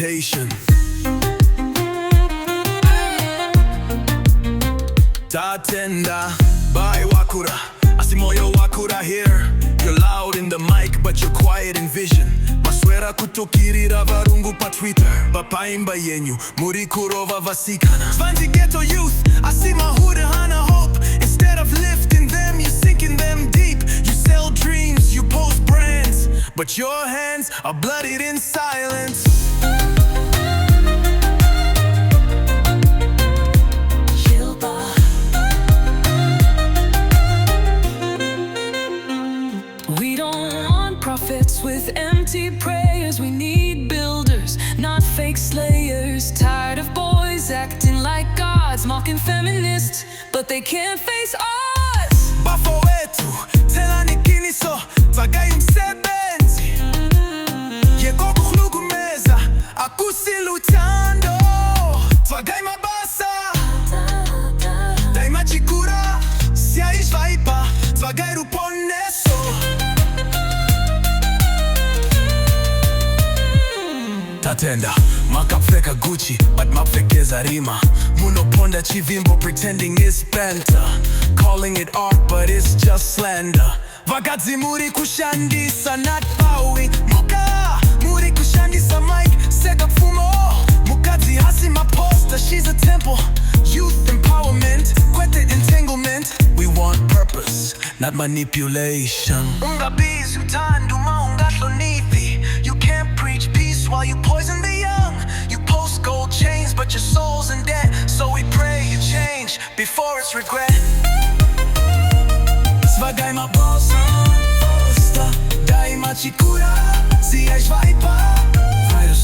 exploitation. Tatenda by wakura. I see moyo wakura here. You're loud in the mic but you're quiet in vision. Maswera kutokirira varungu pa Twitter. Paimba yenyu murikurova vasikana. Zvanzi Ghetto Youth. I see mahood and haana hope. Instead of lifting them, you're sinking them deep. You sell dreams, you post brands, but your hands are bloodied in silence. Shilpa. We don't want prophets with empty prayers. We need builders, not fake slayers. Tired of boys acting like gods, mocking feminists, but they can't face odds. Bafo wetu, tela nikiniso, Tsvagai msebenzi. Yego kuhlukumeza, akusilutando. Tsvagai Mabasa, dai machikura, siya ishvaipa, Tsvagai ruponeso. Tatenda, makapfeka Gucci, but mapfekeza rima. Munoponda chivimbo pretending it's banter. Calling it art, but it's just slander. Vakadzi muri kushandisa, not bowing. Muka, muri kushandisa mic, seka pfumo. Mukadzi hasi maposta, she's a temple. Youth empowerment, kwete entanglement. We want purpose, not manipulation. Ungabizi utanduma ungahloniphi. You can't preach peace while you poison the young. You post gold chains, but your soul's in debt. So we pray you change before it's regret. Tsvagai Mabasa, dai machikura, siya ishvaipa, fighter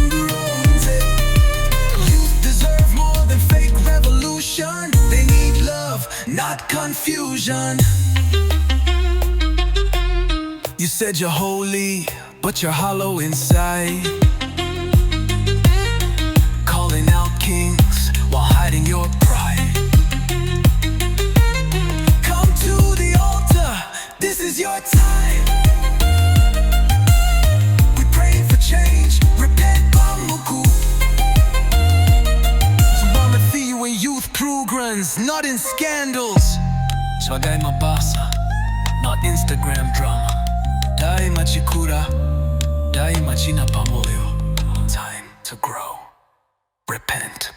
bronze. Youth deserve more than fake revolution. They need love, not confusion. You said you're holy, but you're hollow inside. Calling out kings while hiding your pride. Come to the altar, this is your time. We pray for change, repent by Muku. Zvanzi in youth programs, not in scandals. Tsvagai Mabasa, not Instagram drama. Dai machikura, dai machina pa moyo. Time to grow. Repent.